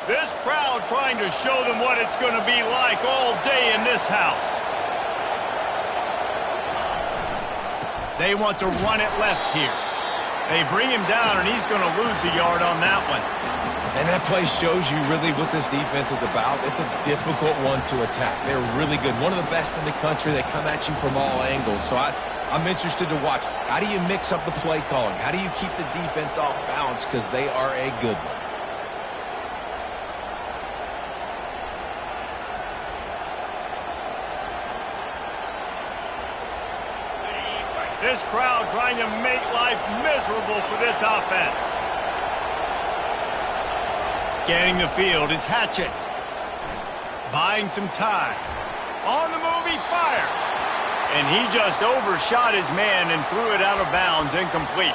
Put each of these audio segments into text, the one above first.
This crowd trying to show them what it's going to be like all day in this house. They want to run it left here. They bring him down, and he's going to lose a yard on that one. And that play shows you really what this defense is about. It's a difficult one to attack. They're really good. One of the best in the country. They come at you from all angles. So I'm interested to watch. How do you mix up the play calling? How do you keep the defense off balance? Because they are a good one. This crowd trying to make life miserable for this offense. Scanning the field, it's Hatchett. Buying some time. On the move, he fires. And he just overshot his man and threw it out of bounds, incomplete.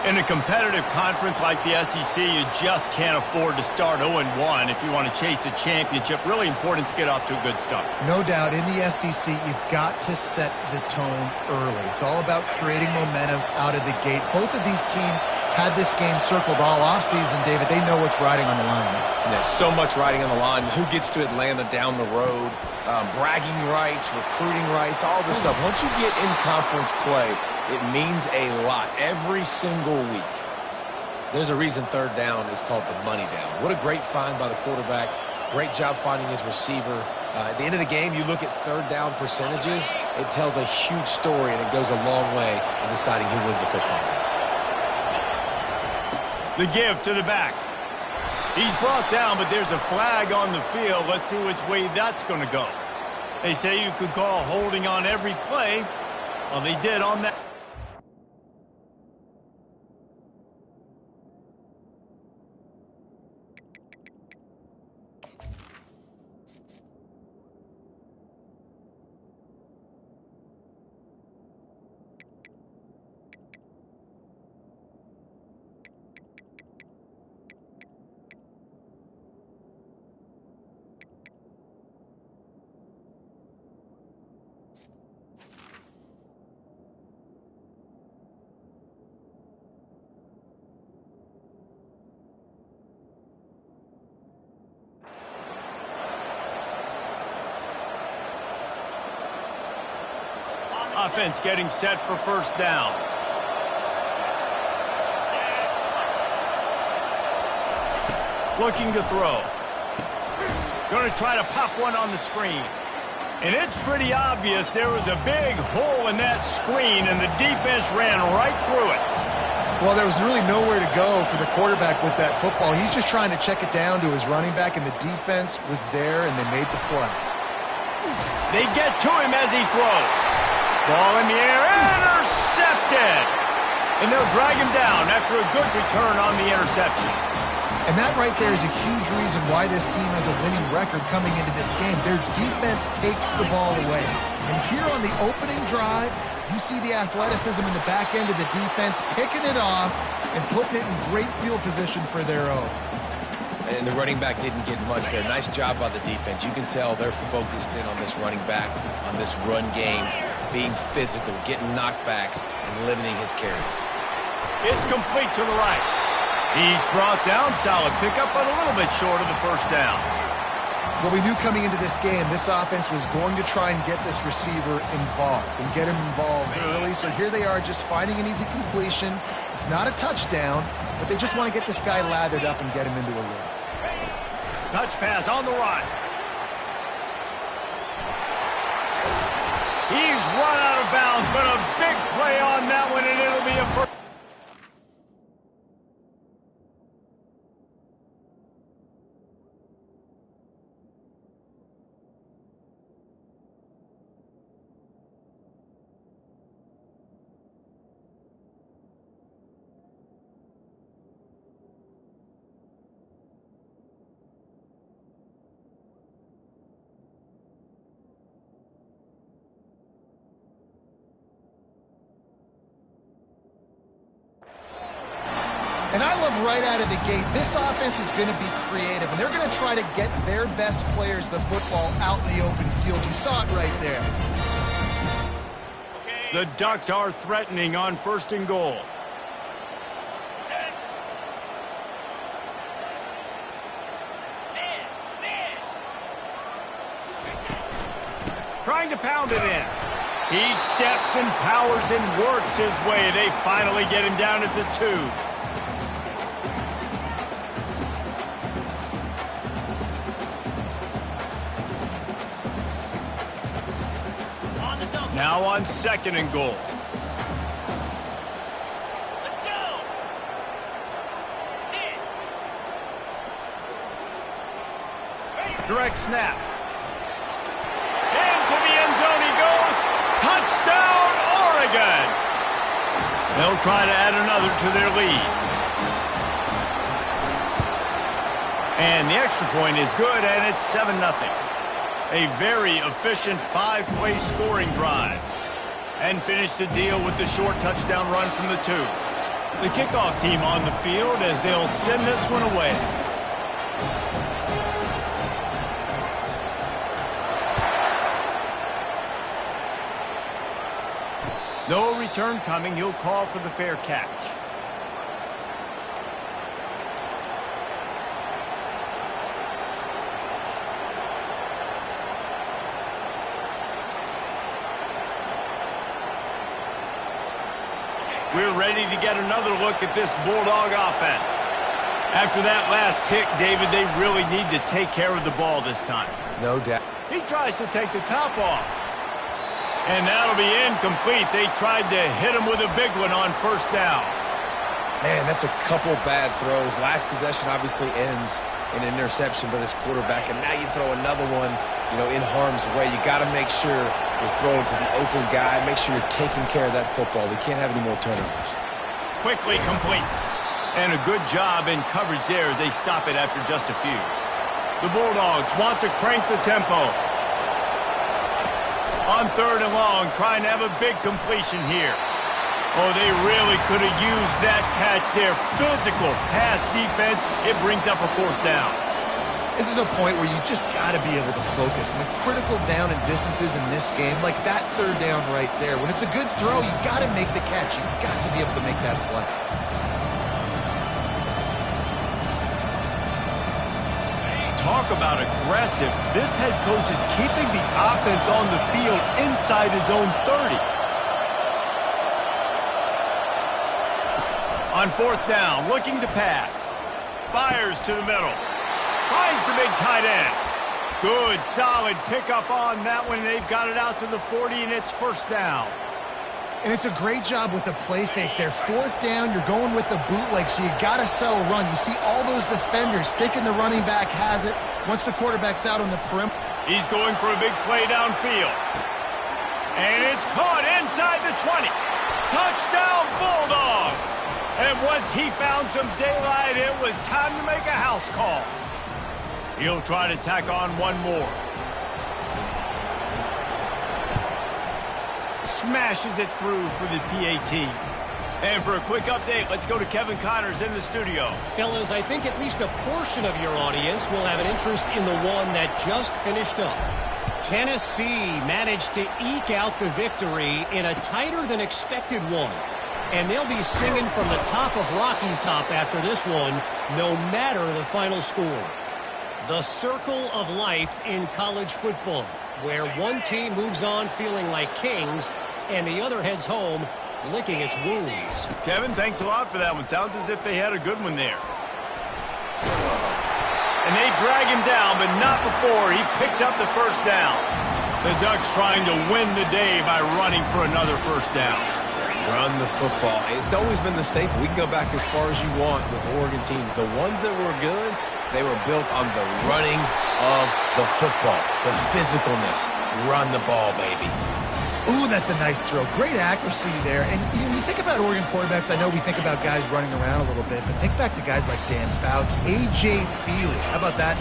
In a competitive conference like the SEC, you just can't afford to start 0-1 if you want to chase a championship. Really important to get off to a good start. No doubt, in the SEC, you've got to set the tone early. It's all about creating momentum out of the gate. Both of these teams had this game circled all offseason, David. They know what's riding on the line. There's so much riding on the line. Who gets to Atlanta down the road? Bragging rights, recruiting rights, all this stuff. Once you get in conference play, it means a lot every single week. There's a reason third down is called the money down. What a great find by the quarterback. Great job finding his receiver. At the end of the game, you look at third down percentages. It tells a huge story, and it goes a long way in deciding who wins a football game. The give to the back. He's brought down, but there's a flag on the field. Let's see which way that's going to go. They say you could call holding on every play. Well, they did on that. Offense getting set for first down. Looking to throw. Going to try to pop one on the screen. And it's pretty obvious there was a big hole in that screen, and the defense ran right through it. Well, there was really nowhere to go for the quarterback with that football. He's just trying to check it down to his running back, and the defense was there, and they made the play. They get to him as he throws. Ball in the air, intercepted! And they'll drag him down after a good return on the interception. And that right there is a huge reason why this team has a winning record coming into this game. Their defense takes the ball away. And here on the opening drive, you see the athleticism in the back end of the defense, picking it off and putting it in great field position for their own. And the running back didn't get much there. Nice job by the defense. You can tell they're focused in on this running back, on this run game, being physical, getting knockbacks, and limiting his carries. It's complete to the right. He's brought down. Solid pickup, but a little bit short of the first down. Well, we knew coming into this game, this offense was going to try and get this receiver involved and get him involved early. So here they are just finding an easy completion. It's not a touchdown, but they just want to get this guy lathered up and get him into a rhythm. Touch pass on the run. He's run out of bounds, but a big play on that one, and it'll be a first. And I love right out of the gate, this offense is going to be creative, and they're going to try to get their best players the football out in the open field. You saw it right there. The Ducks are threatening on 1st and goal. trying to pound it in. He steps and powers and works his way. They finally get him down at the 2. Now on 2nd and goal. Let's go. Direct snap. Into the end zone he goes. Touchdown, Oregon. They'll try to add another to their lead. And the extra point is good, and it's 7-0. A very efficient 5-play scoring drive. And finish the deal with the short touchdown run from the 2. The kickoff team on the field as they'll send this one away. No return coming. He'll call for the fair catch. We're ready to get another look at this Bulldog offense. After that last pick, David, they really need to take care of the ball this time. No doubt. He tries to take the top off. And that'll be incomplete. They tried to hit him with a big one on 1st down. Man, that's a couple bad throws. Last possession obviously ends in an interception by this quarterback, and now you throw another one, in harm's way. You got to make sure you're throwing to the open guy. Make sure you're taking care of that football. We can't have any more turnovers. Quickly complete. And a good job in coverage there as they stop it after just a few. The Bulldogs want to crank the tempo. On 3rd and long, trying to have a big completion here. Oh, they really could have used that catch there. Physical pass defense. It brings up a 4th down. This is a point where you just got to be able to focus. And the critical down and distances in this game, like that 3rd down right there, when it's a good throw, you got to make the catch. You got to be able to make that play. Talk about aggressive. This head coach is keeping the offense on the field inside his own 30. On 4th down, looking to pass. Fires to the middle. Finds the big tight end. Good, solid pickup on that one. They've got it out to the 40, and it's 1st down. And it's a great job with the play fake there. 4th down, you're going with the bootleg, so you got to sell a run. You see all those defenders thinking the running back has it. Once the quarterback's out on the perimeter. He's going for a big play downfield. And it's caught inside the 20. Touchdown, Bulldogs! And once he found some daylight, it was time to make a house call. He'll try to tack on one more. Smashes it through for the PAT. And for a quick update, let's go to Kevin Connors in the studio. Fellas, I think at least a portion of your audience will have an interest in the one that just finished up. Tennessee managed to eke out the victory in a tighter than expected one. And they'll be singing from the top of Rocky Top after this one, no matter the final score. The circle of life in college football, where one team moves on feeling like kings and the other heads home licking its wounds. Kevin, thanks a lot for that one. Sounds as if they had a good one there. And they drag him down, but not before he picks up the 1st down. The Ducks trying to win the day by running for another 1st down. Run the football. It's always been the staple. We can go back as far as you want with Oregon teams. The ones that were good, they were built on the running of the football, the physicalness. Run the ball, baby. Ooh, that's a nice throw. Great accuracy there. And you think about Oregon quarterbacks, I know we think about guys running around a little bit, but think back to guys like Dan Fouts, A.J. Feely. How about that?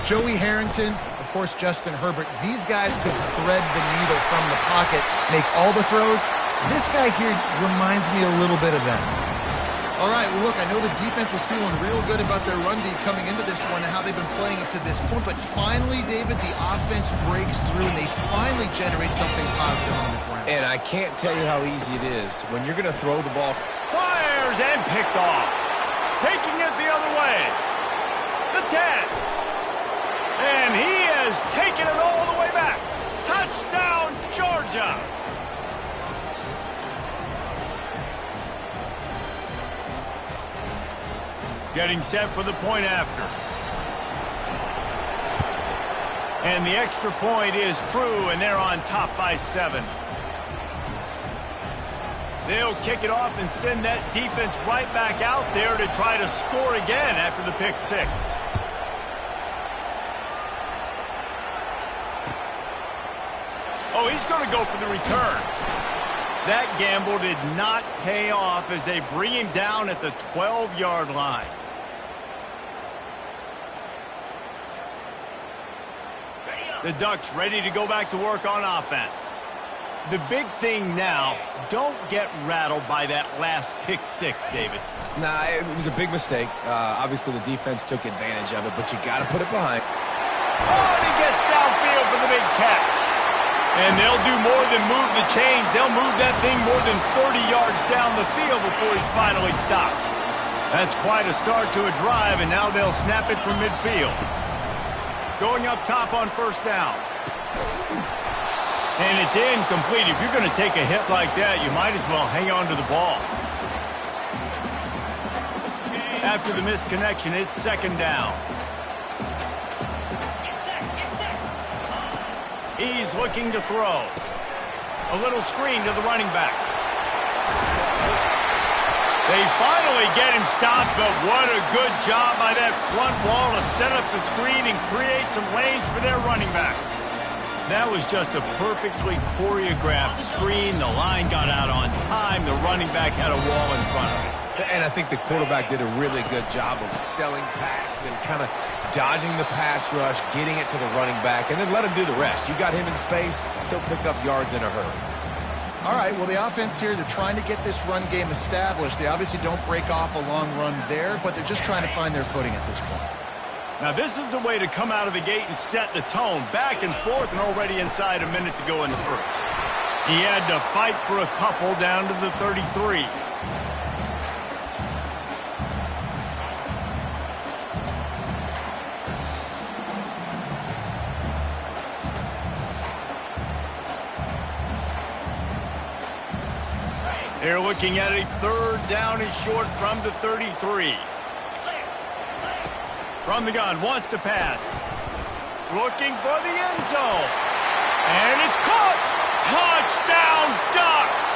Joey Harrington, of course, Justin Herbert. These guys could thread the needle from the pocket, make all the throws. This guy here reminds me a little bit of them. All right, well, look, I know the defense was feeling real good about their run D coming into this one and how they've been playing up to this point, but finally, David, the offense breaks through and they finally generate something positive on the ground. And I can't tell you how easy it is when you're going to throw the ball. Fires and picked off. Taking it the other way. The 10. And he has taken it all the way back. Touchdown, Getting set for the point after. And the extra point is true, and they're on top by 7. They'll kick it off and send that defense right back out there to try to score again after the pick 6. Oh, he's going to go for the return. That gamble did not pay off as they bring him down at the 12-yard line. The Ducks ready to go back to work on offense. The big thing now, don't get rattled by that last pick 6, David. Nah, it was a big mistake. Obviously, the defense took advantage of it, but you got to put it behind. Oh, and he gets downfield for the big catch. And they'll do more than move the chains. They'll move that thing more than 30 yards down the field before he's finally stopped. That's quite a start to a drive, and now they'll snap it from midfield. Going up top on first down. And it's incomplete. If you're going to take a hit like that, you might as well hang on to the ball. After the misconnection, it's second down. He's looking to throw. A little screen to the running back. They finally get him stopped, but what a good job by that front wall to set up the screen and create some lanes for their running back. That was just a perfectly choreographed screen. The line got out on time. The running back had a wall in front of him. And I think the quarterback did a really good job of selling past, then kind of dodging the pass rush, getting it to the running back, and then let him do the rest. You got him in space, he'll pick up yards in a hurry. All right, well, the offense here, they're trying to get this run game established. They obviously don't break off a long run there, but they're just trying to find their footing at this point. Now, this is the way to come out of the gate and set the tone. Back and forth and already inside a minute to go in the first. He had to fight for a couple down to the 33. They're looking at a third down and short from the 33. From the gun, wants to pass. Looking for the end zone. And it's caught. Touchdown, Ducks!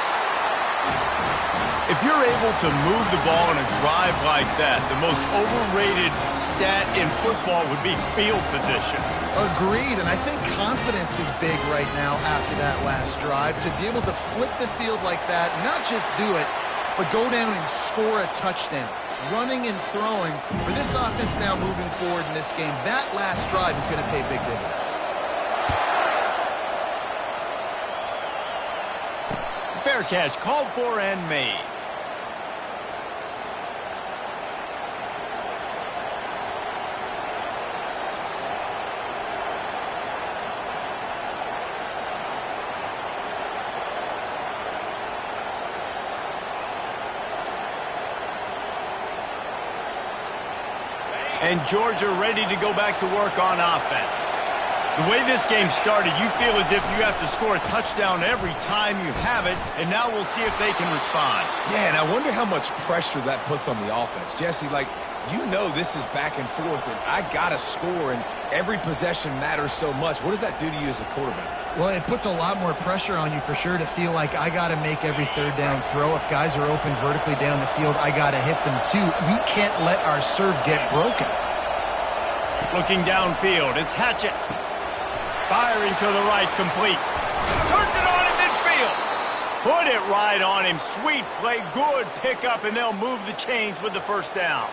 If you're able to move the ball in a drive like that, the most overrated stat in football would be field position. Agreed, and I think confidence is big right now after that last drive. To be able to flip the field like that, not just do it, but go down and score a touchdown. Running and throwing, for this offense now moving forward in this game, that last drive is going to pay big dividends. Fair catch, called for and made. And Georgia ready to go back to work on offense. The way this game started, you feel as if you have to score a touchdown every time you have it, and now we'll see if they can respond. Yeah, and I wonder how much pressure that puts on the offense. Jesse, like, you know this is back and forth, and I got to score, and every possession matters so much. What does that do to you as a quarterback? Well, it puts a lot more pressure on you for sure to feel like I got to make every third down throw. If guys are open vertically down the field, I got to hit them too. We can't let our serve get broken. Looking downfield, it's Hatchett. Firing to the right, complete. Turns it on in midfield. Put it right on him. Sweet play, good pickup, and they'll move the chains with the first down.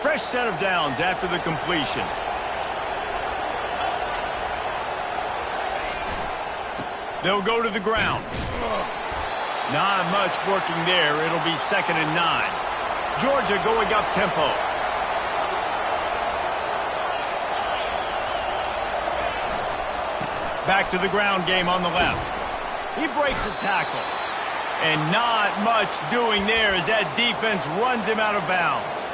Fresh set of downs after the completion. They'll go to the ground. Not much working there. It'll be 2nd and 9. Georgia going up tempo. Back to the ground game on the left. He breaks a tackle. And not much doing there as that defense runs him out of bounds.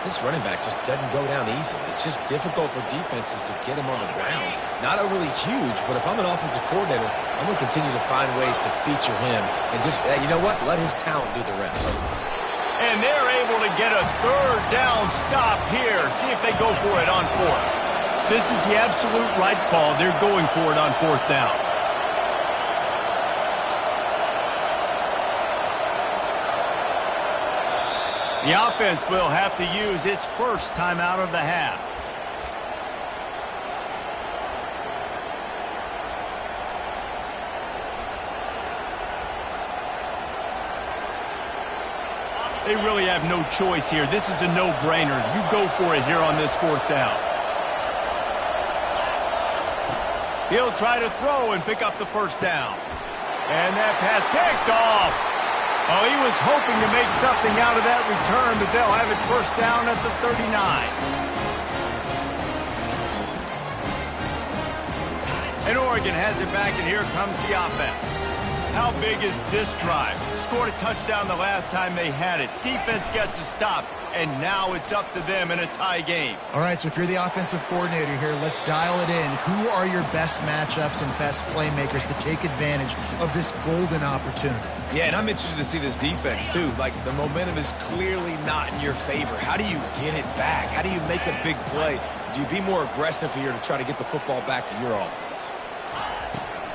This running back just doesn't go down easily. It's just difficult for defenses to get him on the ground. Not overly huge, but if I'm an offensive coordinator, I'm going to continue to find ways to feature him and just, you know what, let his talent do the rest. And they're able to get a third down stop here. See if they go for it on fourth. This is the absolute right call. They're going for it on fourth down. The offense will have to use its first timeout of the half. They really have no choice here. This is a no-brainer. You go for it here on this fourth down. He'll try to throw and pick up the first down. And that pass picked off. Oh, he was hoping to make something out of that return, but they'll have it first down at the 39. And Oregon has it back, and here comes the offense. How big is this drive? Scored a touchdown the last time they had it. Defense gets a stop, and now it's up to them in a tie game. All right, so if you're the offensive coordinator here, let's dial it in. Who are your best matchups and best playmakers to take advantage of this golden opportunity? Yeah, and I'm interested to see this defense, too. Like, the momentum is clearly not in your favor. How do you get it back? How do you make a big play? Do you be more aggressive here to try to get the football back to your offense?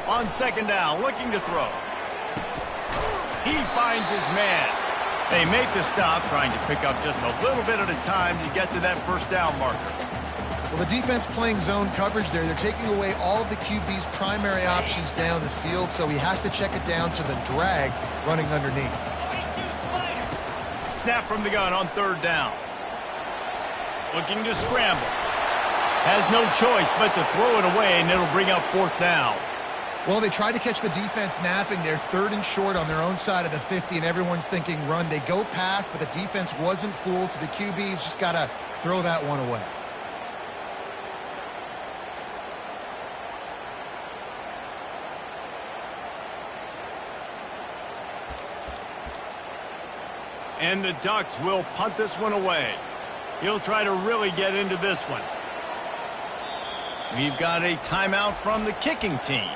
On second down, looking to throw. He finds his man. They make the stop, trying to pick up just a little bit at a time to get to that first down marker. Well, the defense playing zone coverage there. They're taking away all of the QB's primary options down the field, so he has to check it down to the drag running underneath. Snap from the gun on third down. Looking to scramble. Has no choice but to throw it away, and it'll bring up fourth down. Well, they tried to catch the defense napping. They're third and short on their own side of the 50, and everyone's thinking run. They go pass, but the defense wasn't fooled, so the QB's just got to throw that one away. And the Ducks will punt this one away. He'll try to really get into this one. We've got a timeout from the kicking team.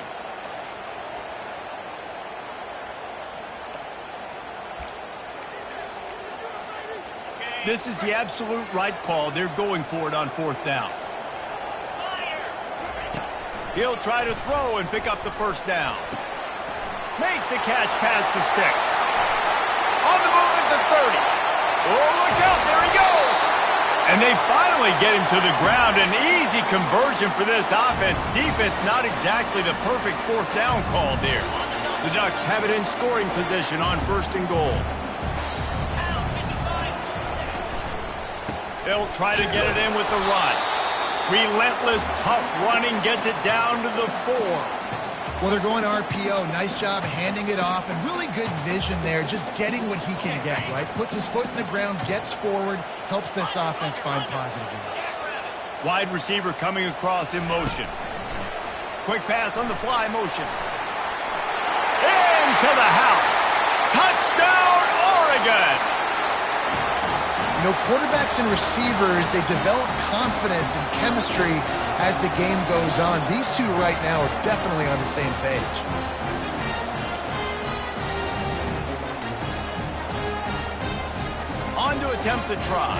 This is the absolute right call. They're going for it on fourth down. He'll try to throw and pick up the first down. Makes a catch past the sticks. On the move at the 30. Oh, look out. There he goes. And they finally get him to the ground. An easy conversion for this offense. Defense not exactly the perfect fourth down call there. The Ducks have it in scoring position on first and goal. They'll try to get it in with the run. Relentless, tough running gets it down to the 4. Well, they're going RPO. Nice job handing it off, and really good vision there, just getting what he can get, right? Puts his foot in the ground, gets forward, helps this offense find positive yards. Wide receiver coming across in motion. Quick pass on the fly motion. Into the house. Touchdown, Oregon! You know, quarterbacks and receivers, they develop confidence and chemistry as the game goes on. These two right now are definitely on the same page. On to attempt the try.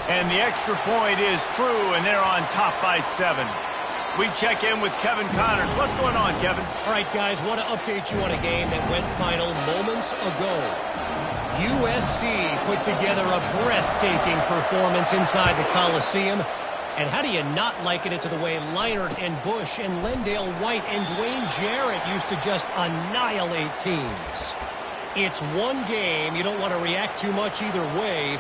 And the extra point is true, and they're on top by 7. We check in with Kevin Connors. What's going on, Kevin? All right, guys, want to update you on a game that went final moments ago. USC put together a breathtaking performance inside the Coliseum. And how do you not liken it to the way Leinart and Bush and Lendale White and Dwayne Jarrett used to just annihilate teams? It's one game. You don't want to react too much either way.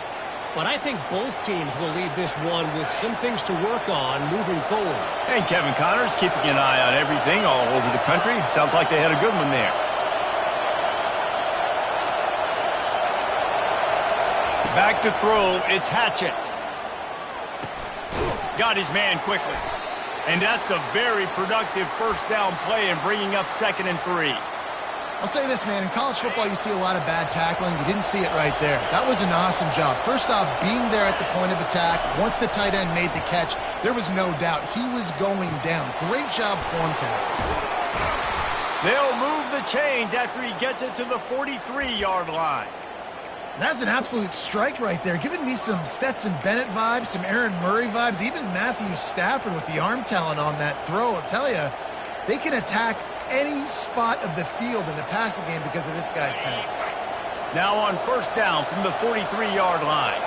But I think both teams will leave this one with some things to work on moving forward. And Kevin Connors keeping an eye on everything all over the country. Sounds like they had a good one there. Back to throw, it's Hatchett. got his man quickly. And that's a very productive first down play and bringing up 2nd and 3. I'll say this, man. In college football, you see a lot of bad tackling. You didn't see it right there. That was an awesome job. First off, being there at the point of attack. Once the tight end made the catch, there was no doubt he was going down. Great job form tackle. They'll move the chains after he gets it to the 43-yard line. That's an absolute strike right there. Giving me some Stetson Bennett vibes, some Aaron Murray vibes, even Matthew Stafford with the arm talent on that throw. I'll tell you, they can attack any spot of the field in the passing game because of this guy's talent. Now on first down from the 43-yard line.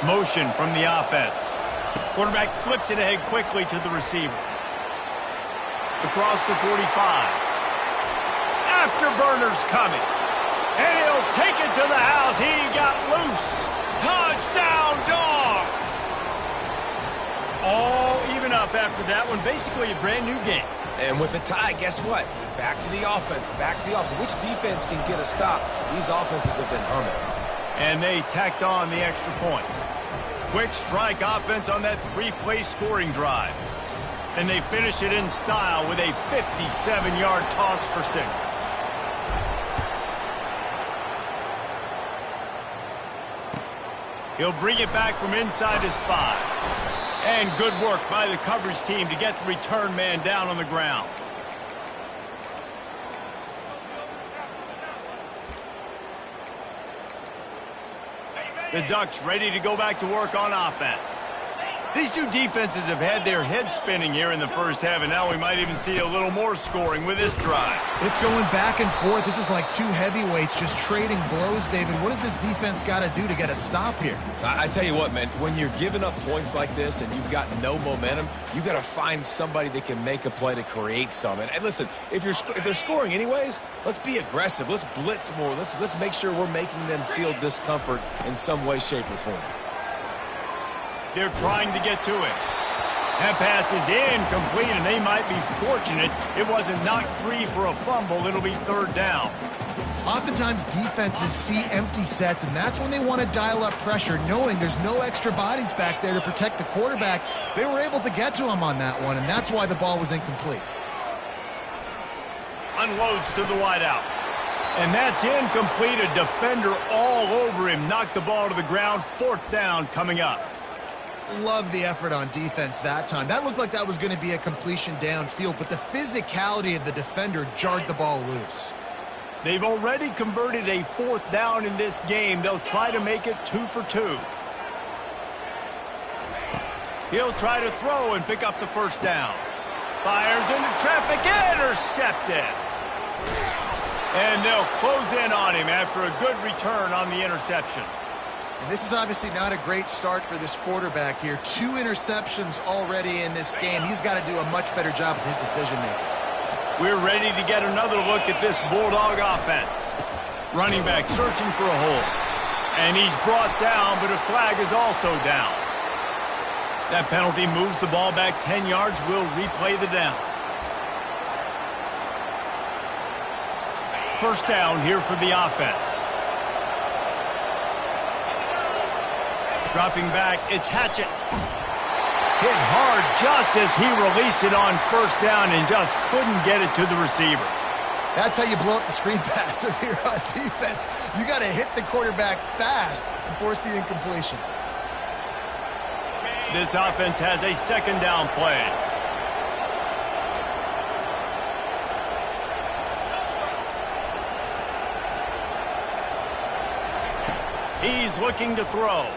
Motion from the offense. Quarterback flips it ahead quickly to the receiver. Across the 45. Afterburner's coming. And he'll take it to the house. He got loose. Touchdown, Dogs! All even up after that one. Basically a brand new game. And with a tie, guess what? Back to the offense. Back to the offense. Which defense can get a stop? These offenses have been humming. And they tacked on the extra point. Quick strike offense on that 3-play scoring drive. And they finish it in style with a 57-yard toss for 6. He'll bring it back from inside his 5. And good work by the coverage team to get the return man down on the ground. The Ducks ready to go back to work on offense. These two defenses have had their heads spinning here in the first half, and now we might even see a little more scoring with this drive. It's going back and forth. This is like two heavyweights just trading blows, David. What does this defense got to do to get a stop here? I tell you what, man, when you're giving up points like this and you've got no momentum, you've got to find somebody that can make a play to create some. And listen, if they're scoring anyways, let's be aggressive. Let's blitz more. Let's make sure we're making them feel discomfort in some way, shape, or form. They're trying to get to it. That pass is incomplete, and they might be fortunate it wasn't knocked free for a fumble. It'll be 3rd down. Oftentimes, defenses see empty sets, and that's when they want to dial up pressure, knowing there's no extra bodies back there to protect the quarterback. They were able to get to him on that one, and that's why the ball was incomplete. Unloads to the wideout. And that's incomplete. A defender all over him. Knocked the ball to the ground. 4th down coming up. Love the effort on defense that time. That looked like that was going to be a completion downfield, but the physicality of the defender jarred the ball loose. They've already converted a 4th down in this game. They'll try to make it 2 for 2. He'll try to throw and pick up the first down. Fires into traffic, intercepted. And they'll close in on him after a good return on the interception. And this is obviously not a great start for this quarterback here. 2 interceptions already in this game. He's got to do a much better job with his decision-making. We're ready to get another look at this Bulldog offense. Running back searching for a hole. And he's brought down, but a flag is also down. That penalty moves the ball back 10 yards. We'll replay the down. First down here for the offense. Dropping back, it's Hatchett. Hit hard just as he released it on first down and just couldn't get it to the receiver. That's how you blow up the screen pass here on defense. You got to hit the quarterback fast and force the incompletion. This offense has a 2nd down play. He's looking to throw.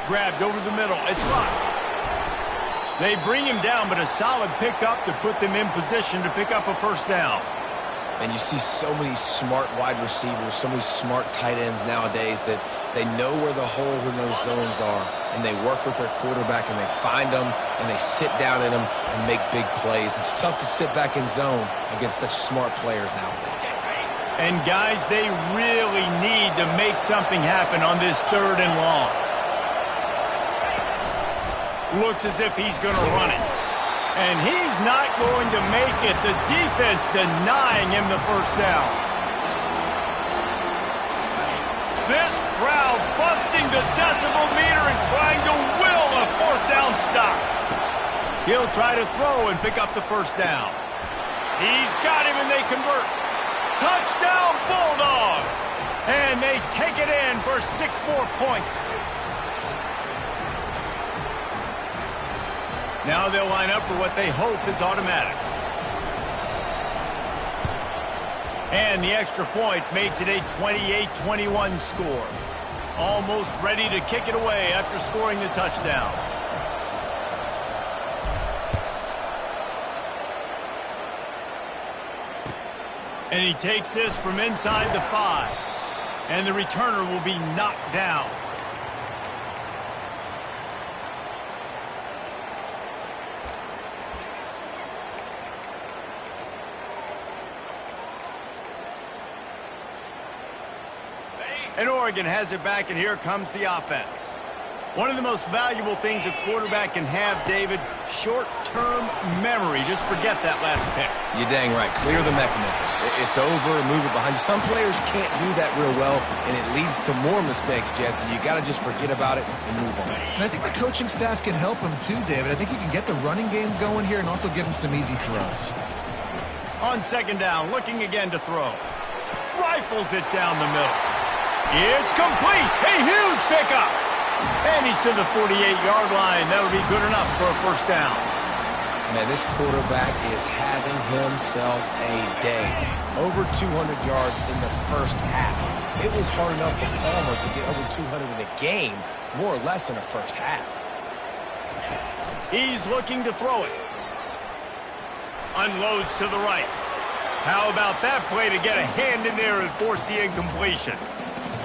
Grabbed over the middle. It's Luck. They bring him down, but a solid pickup to put them in position to pick up a first down. And you see so many smart wide receivers, so many smart tight ends nowadays that they know where the holes in those zones are, and they work with their quarterback, and they find them, and they sit down in them and make big plays. It's tough to sit back in zone against such smart players nowadays. And, guys, they really need to make something happen on this 3rd and long. Looks as if he's going to run it. And he's not going to make it. The defense denying him the first down. This crowd busting the decibel meter and trying to will a fourth down stop. He'll try to throw and pick up the first down. He's got him and they convert. Touchdown Bulldogs! And they take it in for 6 more points. Now they'll line up for what they hope is automatic. And the extra point makes it a 28-21 score. Almost ready to kick it away after scoring the touchdown. And he takes this from inside the 5. And the returner will be knocked down. And Oregon has it back, and here comes the offense. One of the most valuable things a quarterback can have, David, short-term memory. Just forget that last pick. You're dang right. Clear the mechanism. It's over, move it behind you. Some players can't do that real well, and it leads to more mistakes, Jesse. You got to just forget about it and move on. And I think the coaching staff can help him too, David. I think you can get the running game going here and also give him some easy throws. On second down, looking again to throw. Rifles it down the middle. It's complete. A huge pickup. And he's to the 48-yard line. That'll be good enough for a first down. Man, this quarterback is having himself a day. Over 200 yards in the first half. It was hard enough for Palmer to get over 200 in a game, more or less in the first half. He's looking to throw it. Unloads to the right. How about that play to get a hand in there and force the incompletion?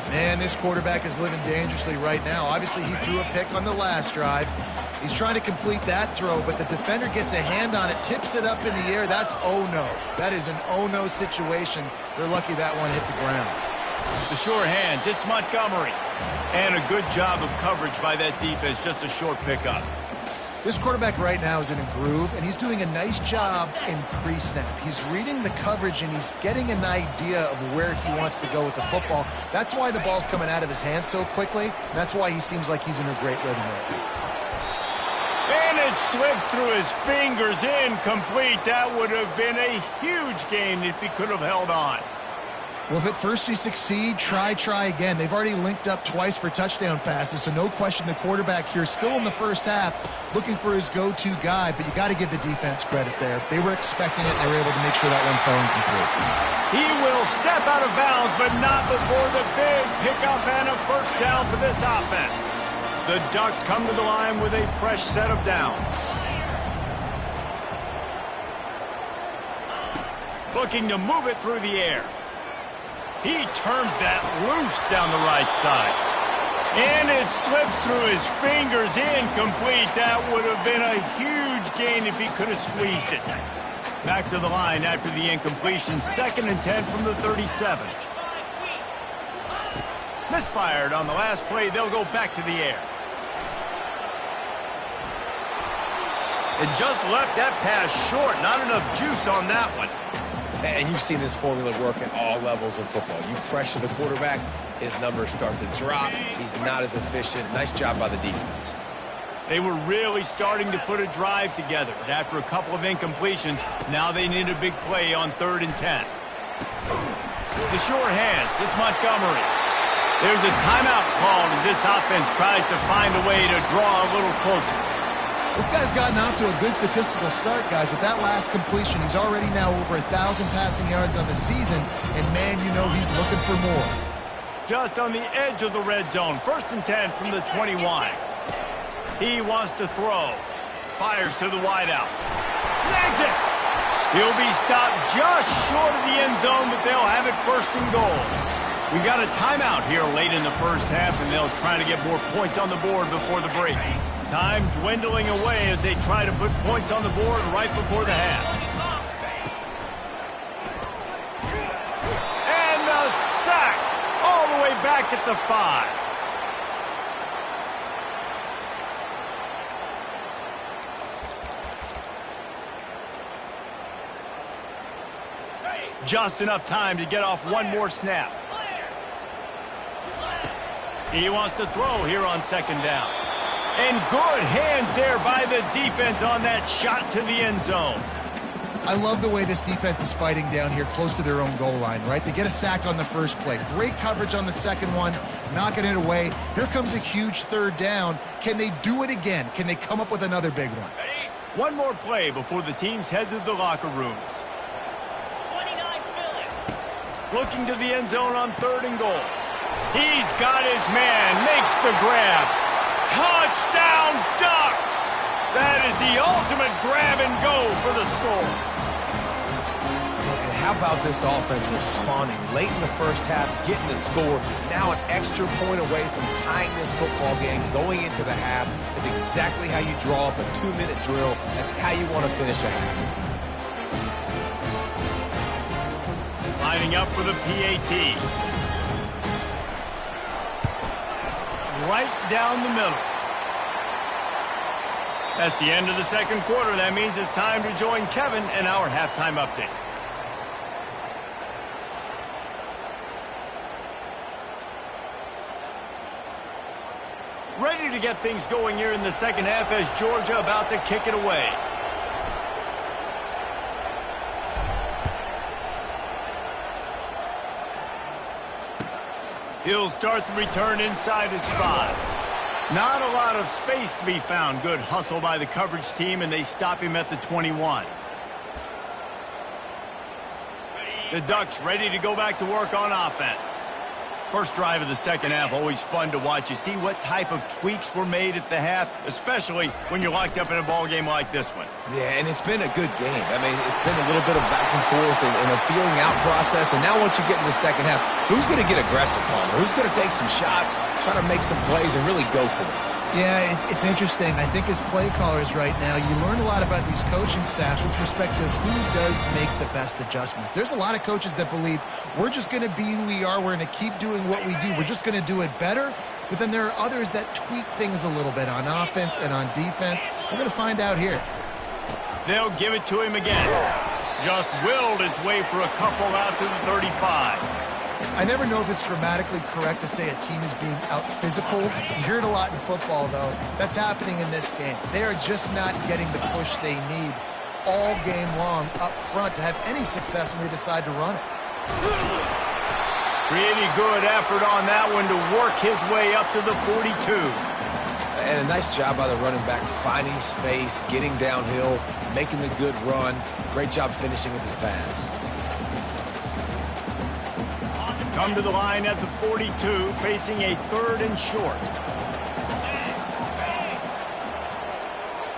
Man, this quarterback is living dangerously right now. Obviously, he threw a pick on the last drive. He's trying to complete that throw, but the defender gets a hand on it, tips it up in the air. That's oh-no. That is an oh-no situation. They're lucky that one hit the ground. The sure hands, it's Montgomery. And a good job of coverage by that defense, just a short pickup. This quarterback right now is in a groove, and he's doing a nice job in pre-snap. He's reading the coverage, and he's getting an idea of where he wants to go with the football. That's why the ball's coming out of his hands so quickly, and that's why he seems like he's in a great rhythm right now. And it slips through his fingers, incomplete. That would have been a huge game if he could have held on. Well, if at first you succeed, try again. They've already linked up twice for touchdown passes, so no question the quarterback here still in the first half looking for his go-to guy, but you got to give the defense credit there. They were expecting it, and they were able to make sure that one fell incomplete. He will step out of bounds, but not before the big pickup and a first down for this offense. The Ducks come to the line with a fresh set of downs. Looking to move it through the air. He turns that loose down the right side. And it slips through his fingers, incomplete. That would have been a huge gain if he could have squeezed it. Back to the line after the incompletion. 2nd and 10 from the 37. Misfired on the last play. They'll go back to the air. And just left that pass short. Not enough juice on that one. And you've seen this formula work at all levels of football. You pressure the quarterback, his numbers start to drop. He's not as efficient. Nice job by the defense. They were really starting to put a drive together. And after a couple of incompletions, now they need a big play on 3rd and 10. The sure hands, it's Montgomery. There's a timeout called as this offense tries to find a way to draw a little closer. This guy's gotten off to a good statistical start, guys. With that last completion, he's already now over 1,000 passing yards on the season, and man, you know he's looking for more. Just on the edge of the red zone. 1st and 10 from the 21. He wants to throw. Fires to the wideout. Snags it. He'll be stopped just short of the end zone, but they'll have it 1st and goal. We got a timeout here late in the first half, and they'll try to get more points on the board before the break. Time dwindling away as they try to put points on the board right before the half. And the sack all the way back at the 5. Just enough time to get off one more snap. He wants to throw here on second down. And good hands there by the defense on that shot to the end zone. I love the way this defense is fighting down here close to their own goal line, right? They get a sack on the first play. Great coverage on the second one, knocking it away. Here comes a huge third down. Can they do it again? Can they come up with another big one? One more play before the teams head to the locker rooms. Looking to the end zone on third and goal. He's got his man, makes the grab. Touchdown Ducks! That is the ultimate grab and go for the score. And how about this offense responding late in the first half, getting the score, now an extra point away from tying this football game, going into the half. It's exactly how you draw up a 2-minute drill. That's how you want to finish a half. Lining up for the PAT. Right down the middle. That's the end of the second quarter. That means it's time to join Kevin in our halftime update. Ready to get things going here in the second half as Georgia about to kick it away. He'll start the return inside his 5. Not a lot of space to be found. Good hustle by the coverage team, and they stop him at the 21. The Ducks ready to go back to work on offense. First drive of the second half, always fun to watch. You see what type of tweaks were made at the half, especially when you're locked up in a ball game like this one. Yeah, and it's been a good game. I mean, it's been a little bit of back and forth and a feeling out process. And now once you get in the second half, who's going to get aggressive, Palmer? Who's going to take some shots, try to make some plays, and really go for it? Yeah, it's interesting. I think as play callers right now, you learn a lot about these coaching staffs with respect to who does make the best adjustments. There's a lot of coaches that believe we're just going to be who we are. We're going to keep doing what we do. We're just going to do it better. But then there are others that tweak things a little bit on offense and on defense. We're going to find out here. They'll give it to him again. Just willed his way for a couple out to the 35. I never know if it's grammatically correct to say a team is being out-physicaled. You hear it a lot in football, though. That's happening in this game. They are just not getting the push they need all game long up front to have any success when they decide to run it. Pretty good effort on that one to work his way up to the 42. And a nice job by the running back, finding space, getting downhill, making the good run. Great job finishing with his pads. Come to the line at the 42, facing a third and short.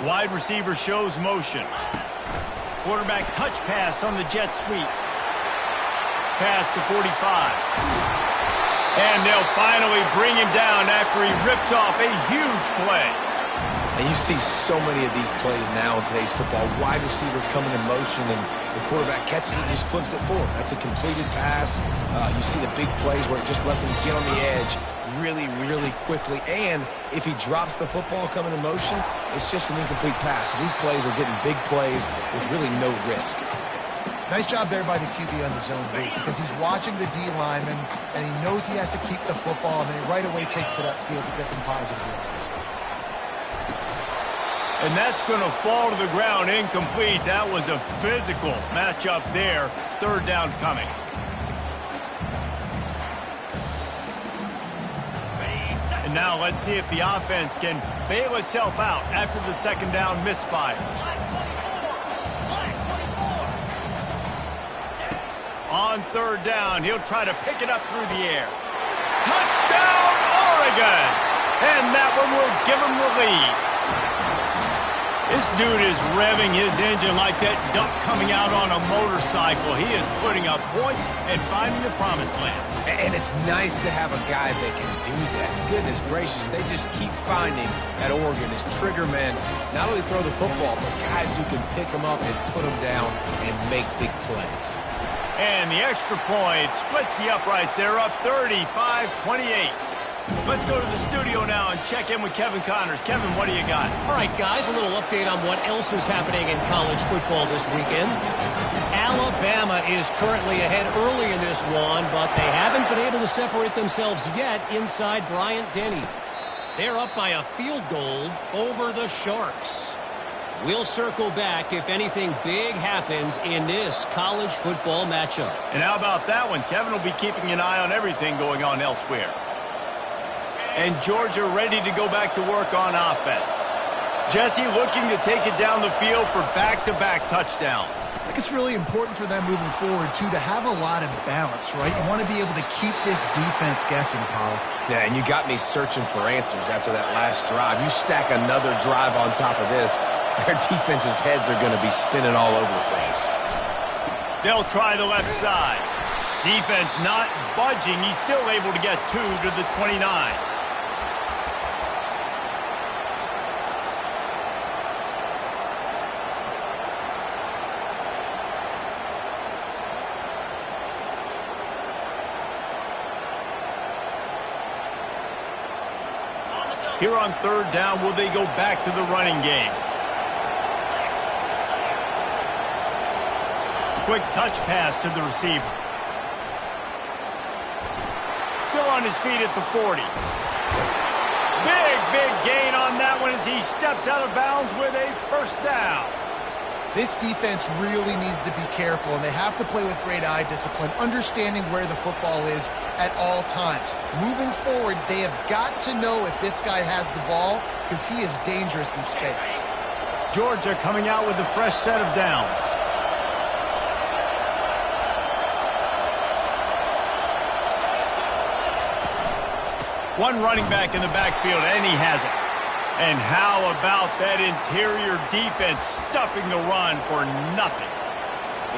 Wide receiver shows motion. Quarterback touch pass on the jet sweep. Pass to 45. And they'll finally bring him down after he rips off a huge play. And you see so many of these plays now in today's football. Wide receiver coming in motion, and the quarterback catches it and just flips it forward. That's a completed pass. You see the big plays where it just lets him get on the edge really, really quickly. And if he drops the football coming in motion, it's just an incomplete pass. So these plays are getting big plays with really no risk. Nice job there by the QB on the zone read because he's watching the D lineman, and he knows he has to keep the football, and then he right away takes it upfield to get some positive yards. And that's going to fall to the ground incomplete. That was a physical matchup there. Third down coming. And now let's see if the offense can bail itself out after the second down misfire. On third down, he'll try to pick it up through the air. Touchdown, Oregon! And that one will give him the lead. This dude is revving his engine like that duck coming out on a motorcycle. He is putting up points and finding the promised land. And it's nice to have a guy that can do that. Goodness gracious, they just keep finding at Oregon as trigger men. Not only throw the football, but guys who can pick them up and put them down and make big plays. And the extra point splits the uprights. They're up 35-28. Let's go to the studio now and check in with Kevin Connors. Kevin, what do you got? All right, guys, a little update on what else is happening in college football this weekend. Alabama is currently ahead early in this one, but they haven't been able to separate themselves yet inside Bryant-Denny. They're up by a field goal over the Sharks. We'll circle back if anything big happens in this college football matchup. And how about that one? Kevin will be keeping an eye on everything going on elsewhere. And Georgia ready to go back to work on offense. Jesse looking to take it down the field for back-to-back touchdowns. I think it's really important for them moving forward, too, to have a lot of balance, right? You want to be able to keep this defense guessing, Paul. Yeah, and you got me searching for answers after that last drive. You stack another drive on top of this, their defense's heads are going to be spinning all over the place. They'll try the left side. Defense not budging. He's still able to get 2 to the 29. Here on third down, will they go back to the running game? Quick touch pass to the receiver. Still on his feet at the 40. Big gain on that one as he steps out of bounds with a first down. This defense really needs to be careful, and they have to play with great eye discipline, understanding where the football is at all times. Moving forward, they have got to know if this guy has the ball, because he is dangerous in space. Georgia coming out with a fresh set of downs. One running back in the backfield, and he has it. And how about that interior defense stuffing the run for nothing?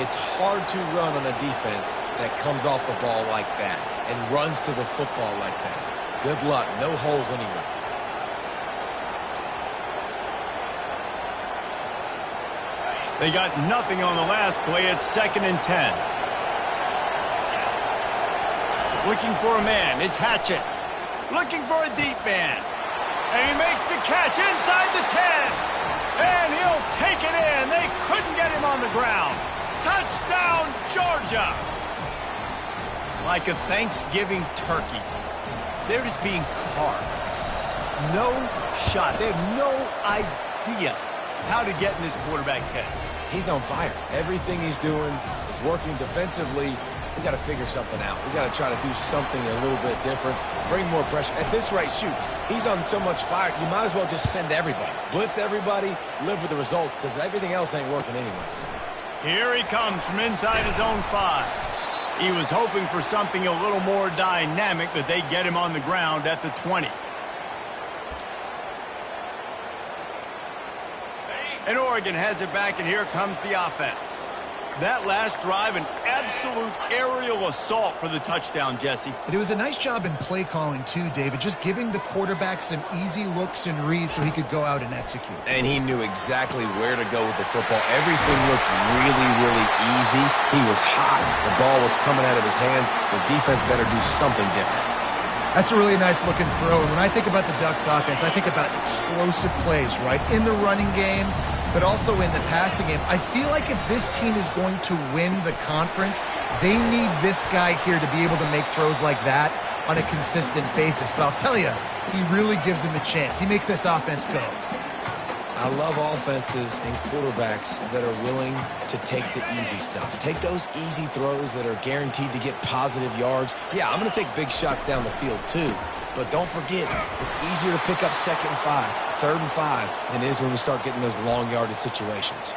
It's hard to run on a defense that comes off the ball like that and runs to the football like that. Good luck. No holes anywhere. They got nothing on the last play. It's 2nd and 10. Looking for a man. It's Hatchett. Looking for a deep man. And he makes the catch inside the 10. And he'll take it in. They couldn't get him on the ground. Touchdown, Georgia. Like a Thanksgiving turkey. They're just being carved. No shot. They have no idea how to get in this quarterback's head. He's on fire. Everything he's doing is working defensively. We got to figure something out. We got to try to do something a little bit different. Bring more pressure. At this rate, shoot, he's on so much fire, you might as well just send everybody. Blitz everybody, live with the results, because everything else ain't working anyways. Here he comes from inside his own 5. He was hoping for something a little more dynamic, but they get him on the ground at the 20. And Oregon has it back, and here comes the offense. That last drive, an absolute aerial assault for the touchdown, Jesse. And it was a nice job in play calling, too, David, just giving the quarterback some easy looks and reads so he could go out and execute. And he knew exactly where to go with the football. Everything looked really easy. He was hot. The ball was coming out of his hands. The defense better do something different. That's a really nice-looking throw. And when I think about the Ducks offense, I think about explosive plays, right? In the running game, but also in the passing game. I feel like if this team is going to win the conference, they need this guy here to be able to make throws like that on a consistent basis. But I'll tell you, he really gives him a chance. He makes this offense go. I love offenses and quarterbacks that are willing to take the easy stuff. Take those easy throws that are guaranteed to get positive yards. Yeah, I'm going to take big shots down the field too. But don't forget, it's easier to pick up 2nd and 5, 3rd and 5 than it is when we start getting those long yardage situations.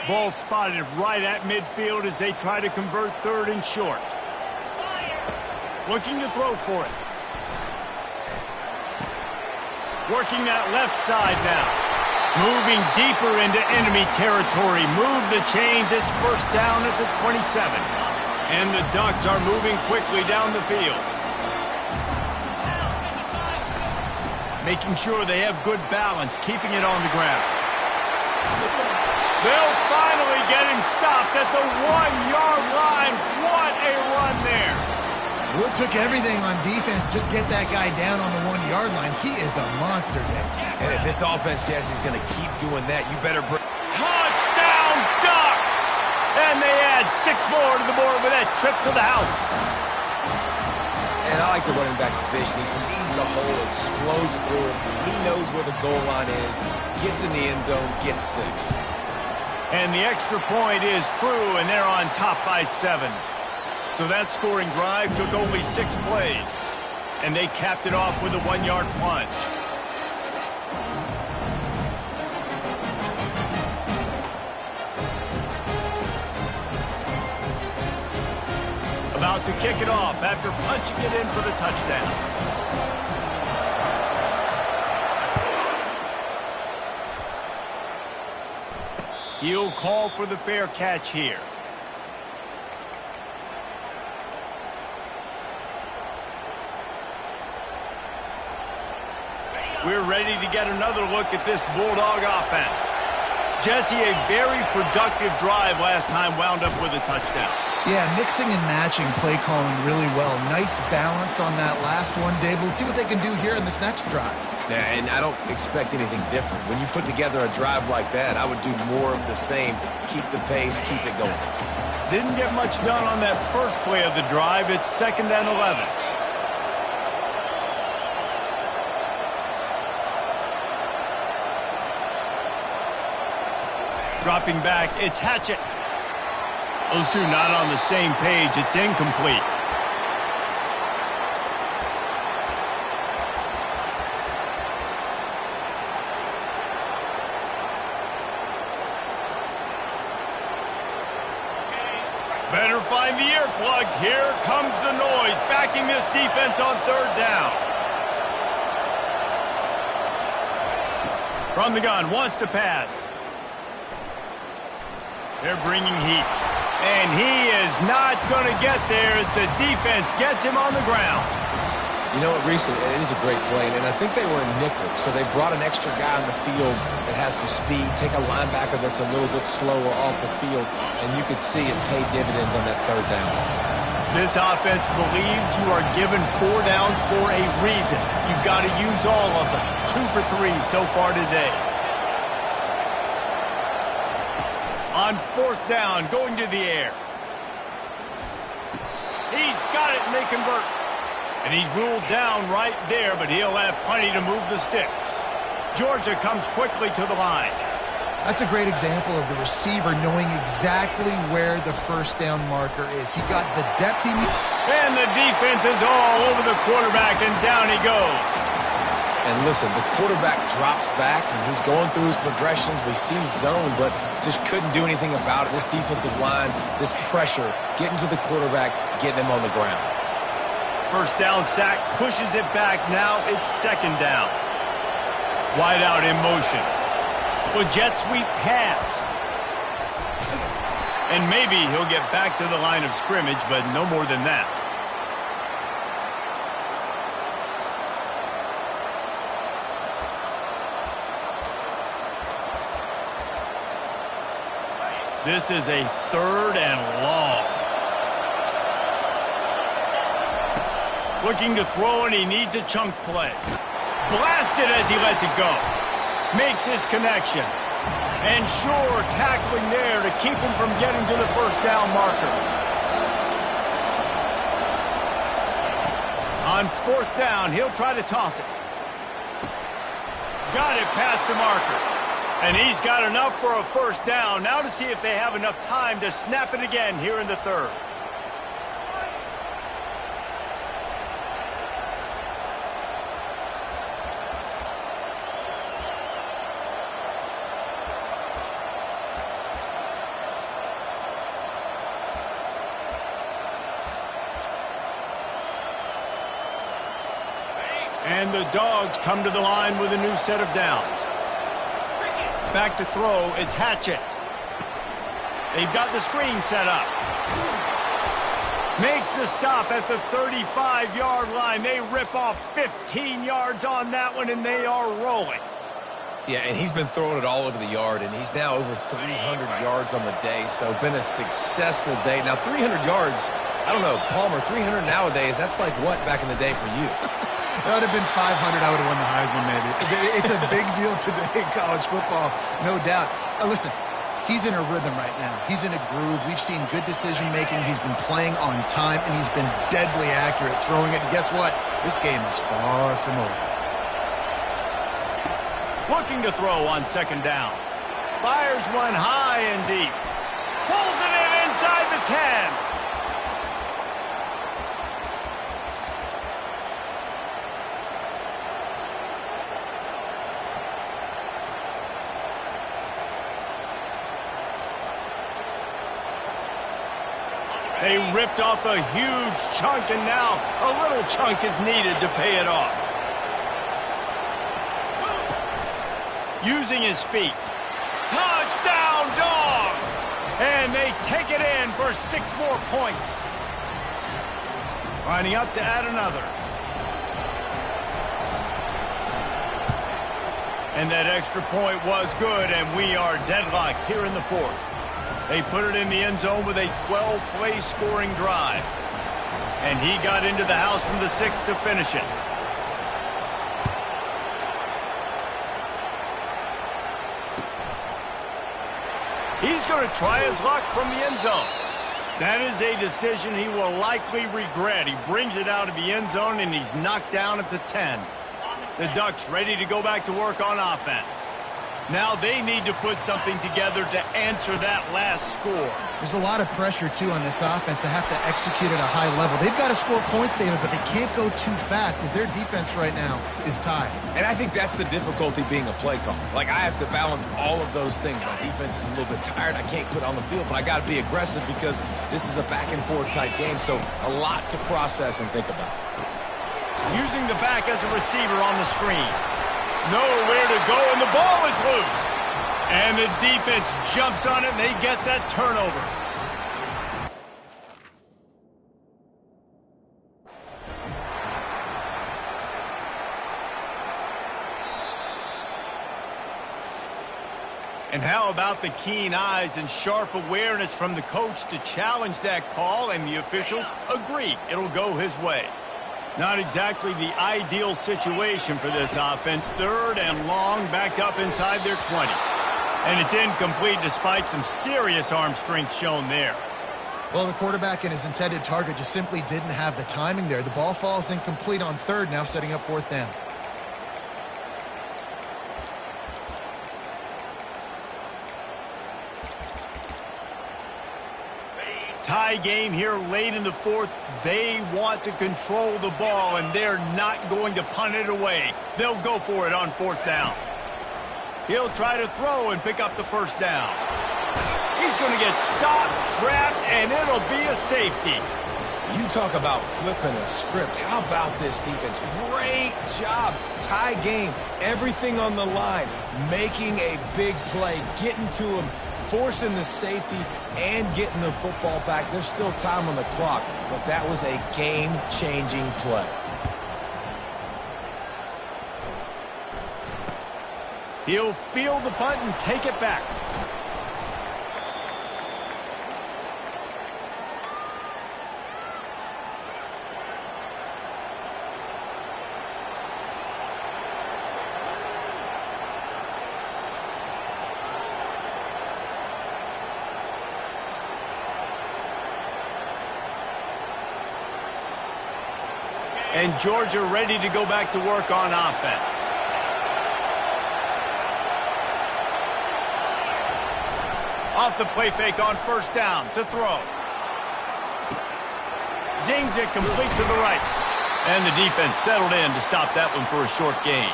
Ball spotted right at midfield as they try to convert 3rd and short. Looking to throw for it. Working that left side now. Moving deeper into enemy territory. Move the chains. It's first down at the 27. And the Ducks are moving quickly down the field. Making sure they have good balance, keeping it on the ground. They'll finally get him stopped at the 1-yard line. What a run there. Well, it took everything on defense. Just get that guy down on the 1-yard line. He is a monster, Nick. And if this offense, Jesse, is going to keep doing that, you better bring... Touchdown, Ducks! And they add 6 more to the board with that trip to the house. And I like the running back's vision. He sees the hole, explodes through it. He knows where the goal line is, gets in the end zone, gets 6. And the extra point is true, and they're on top by 7. So that scoring drive took only 6 plays. And they capped it off with a 1-yard plunge. About to kick it off after punching it in for the touchdown. He'll call for the fair catch here. We're ready to get another look at this Bulldog offense. Jesse, a very productive drive last time wound up with a touchdown. Yeah, mixing and matching play calling really well. Nice balance on that last one, Dave. Let's see what they can do here in this next drive. Yeah, and I don't expect anything different. When you put together a drive like that, I would do more of the same. Keep the pace, keep it going. Didn't get much done on that first play of the drive. It's 2nd and 11. Dropping back, it's Hatchett. Those two not on the same page. It's incomplete. Better find the earplugs. Here comes the noise, backing this defense on 3rd down. From the gun, wants to pass. They're bringing heat. And he is not going to get there as the defense gets him on the ground. You know what, Reese, it is a great play, and I think they were in nickel, so they brought an extra guy on the field that has some speed, take a linebacker that's a little bit slower off the field, and you could see it pay dividends on that 3rd down. This offense believes you are given 4 downs for a reason. You've got to use all of them. 2 for 3 so far today. On 4th down, going to the air. He's got it, and they convert. And he's ruled down right there, but he'll have plenty to move the sticks. Georgia comes quickly to the line. That's a great example of the receiver knowing exactly where the 1st down marker is. He got the depth he needed. And the defense is all over the quarterback, and down he goes. And listen, the quarterback drops back, and he's going through his progressions. We see zone, but just couldn't do anything about it. This defensive line, this pressure, getting to the quarterback, getting him on the ground. 1st down sack, pushes it back. Now it's 2nd down. Wide out in motion. Well, jet sweep pass. And maybe he'll get back to the line of scrimmage, but no more than that. This is a 3rd and long. Looking to throw, and he needs a chunk play. Blasted as he lets it go. Makes his connection. And sure, tackling there to keep him from getting to the 1st down marker. On 4th down, he'll try to toss it. Got it past the marker. And he's got enough for a 1st down. Now to see if they have enough time to snap it again here in the 3rd. And the Dogs come to the line with a new set of downs. Back to throw, it's Hatchett. They've got the screen set up. Makes the stop at the 35-yard line. They rip off 15 yards on that one, and they are rolling. Yeah, and he's been throwing it all over the yard, and he's now over 300 yards on the day, so been a successful day. Now, 300 yards, I don't know, Palmer, 300 nowadays, that's like what back in the day for you? That would have been 500. I would have won the Heisman, maybe. It's a big deal today in college football, no doubt. Listen, he's in a rhythm right now. He's in a groove. We've seen good decision-making. He's been playing on time, and he's been deadly accurate throwing it. And guess what? This game is far from over. Looking to throw on second down. Fires one high and deep. Pulls it in inside the 10. They ripped off a huge chunk, and now a little chunk is needed to pay it off. Using his feet. Touchdown, Dogs! And they take it in for 6 more points. Lining up to add another. And that extra point was good, and we are deadlocked here in the 4th. They put it in the end zone with a 12-play scoring drive. And he got into the house from the 6 to finish it. He's going to try his luck from the end zone. That is a decision he will likely regret. He brings it out of the end zone, and he's knocked down at the 10. The Ducks ready to go back to work on offense. Now they need to put something together to answer that last score. There's a lot of pressure, too, on this offense to have to execute at a high level. They've got to score points, David, but they can't go too fast because their defense right now is tied. And I think that's the difficulty being a play caller. Like, I have to balance all of those things. My defense is a little bit tired. I can't put on the field, but I got to be aggressive because this is a back-and-forth type game, so a lot to process and think about. Using the back as a receiver on the screen. Nowhere to go, and the ball is loose. And the defense jumps on it, and they get that turnover. And how about the keen eyes and sharp awareness from the coach to challenge that call, and the officials agree it'll go his way. Not exactly the ideal situation for this offense. 3rd and long, backed up inside their 20. And it's incomplete despite some serious arm strength shown there. Well, the quarterback and his intended target just simply didn't have the timing there. The ball falls incomplete on 3rd, now setting up 4th down. Tie game here late in the 4th. They want to control the ball, and they're not going to punt it away. They'll go for it on 4th down. He'll try to throw and pick up the 1st down. He's going to get stopped, trapped, and it'll be a safety. You talk about flipping a script. How about this defense? Great job. Tie game. Everything on the line. Making a big play. Getting to him. Forcing the safety and getting the football back. There's still time on the clock, but that was a game-changing play. He'll field the punt and take it back. And Georgia ready to go back to work on offense. Off the play fake on 1st down to throw. Zings it complete to the right. And the defense settled in to stop that one for a short gain.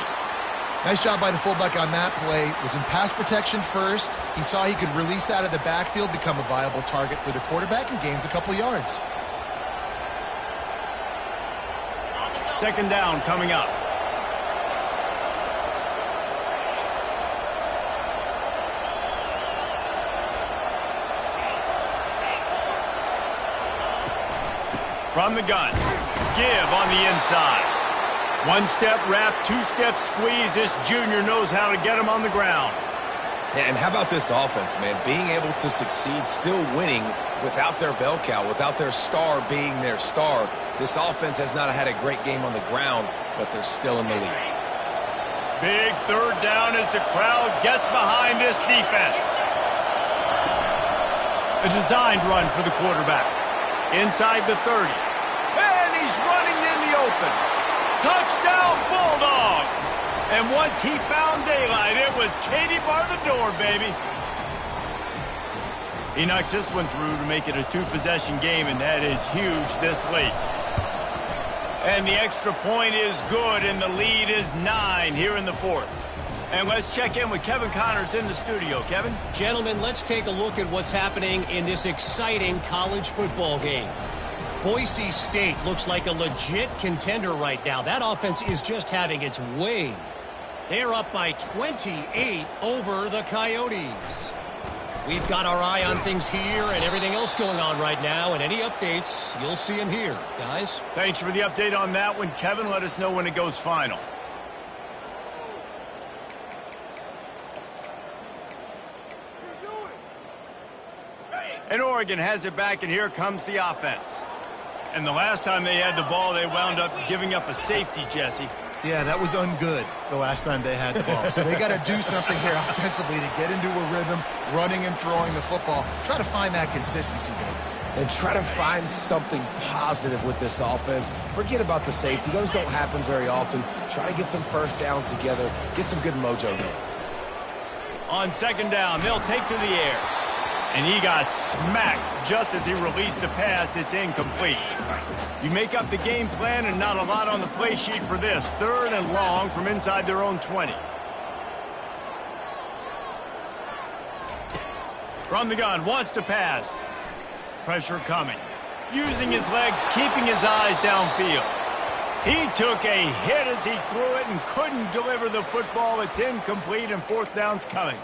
Nice job by the fullback on that play. Was in pass protection first. He saw he could release out of the backfield, become a viable target for the quarterback, and gains a couple yards. 2nd down coming up. From the gun. Give on the inside. One-step wrap, two-step squeeze. This junior knows how to get him on the ground. And how about this offense, man? Being able to succeed, still winning without their bell cow, without their star being their star. This offense has not had a great game on the ground, but they're still in the lead. Big third down as the crowd gets behind this defense. A designed run for the quarterback. Inside the 30. And he's running in the open. Touchdown, Bulldogs! And once he found daylight, it was Katie bar the door, baby. He knocks this one through to make it a two-possession game, and that is huge this late. And the extra point is good, and the lead is 9 here in the fourth. And let's check in with Kevin Connors in the studio. Kevin? Gentlemen, let's take a look at what's happening in this exciting college football game. Boise State looks like a legit contender right now. That offense is just having its way. They're up by 28 over the Coyotes. We've got our eye on things here and everything else going on right now, and any updates, you'll see them here, guys. Thanks for the update on that one, Kevin. Let us know when it goes final. And Oregon has it back, and here comes the offense. And the last time they had the ball, they wound up giving up a safety, Jesse. Yeah, that was ungood the last time they had the ball. So they got to do something here offensively to get into a rhythm, running and throwing the football. Try to find that consistency, Dave. And try to find something positive with this offense. Forget about the safety. Those don't happen very often. Try to get some first downs together. Get some good mojo going. On second down, they'll take to the air. And he got smacked just as he released the pass. It's incomplete. You make up the game plan and not a lot on the play sheet for this. Third and long from inside their own 20. From the gun, wants to pass. Pressure coming. Using his legs, keeping his eyes downfield. He took a hit as he threw it and couldn't deliver the football. It's incomplete and fourth down's coming.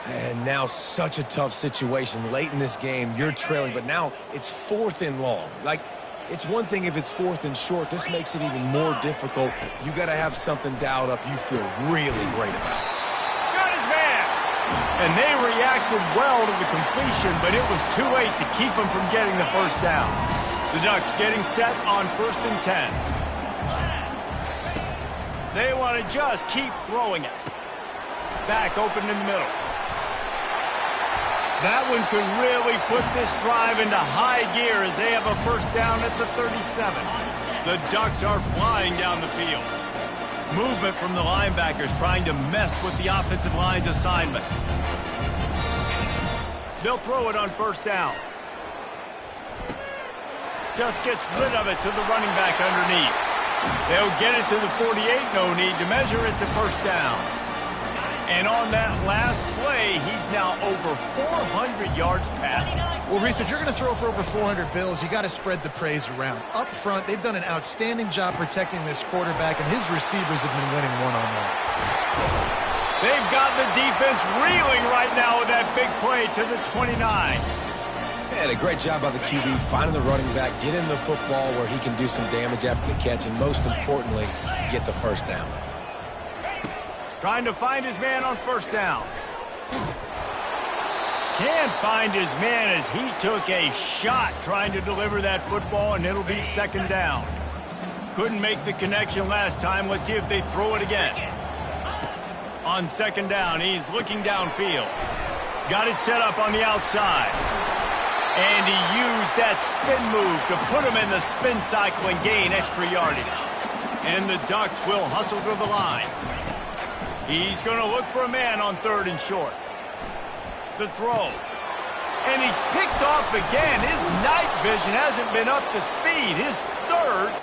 And now such a tough situation. Late in this game, you're trailing, but now it's fourth and long. Like, it's one thing if it's fourth and short. This makes it even more difficult. You got to have something dialed up you feel really great about. Got his man! And they reacted well to the completion, but it was too late to keep him from getting the first down. The Ducks getting set on 1st and 10. They want to just keep throwing it. Back open in the middle. That one could really put this drive into high gear as they have a first down at the 37. The Ducks are flying down the field. Movement from the linebackers trying to mess with the offensive line's assignments. They'll throw it on first down. Just gets rid of it to the running back underneath. They'll get it to the 48, no need to measure. It's a first down. And on that last play, he's now over 400 yards passing. Well, Reese, if you're going to throw for over 400 bills, you got to spread the praise around. Up front, they've done an outstanding job protecting this quarterback, and his receivers have been winning one-on-one. They've got the defense reeling right now with that big play to the 29. And a great job by the QB finding the running back, getting the football where he can do some damage after the catch, and most importantly, get the first down. Trying to find his man on first down. Can't find his man as he took a shot trying to deliver that football, and it'll be second down. Couldn't make the connection last time. Let's see if they throw it again. On second down, he's looking downfield. Got it set up on the outside. And he used that spin move to put him in the spin cycle and gain extra yardage. And the Ducks will hustle to the line. He's going to look for a man on third and short. The throw. And he's picked off again. His night vision hasn't been up to speed. His third.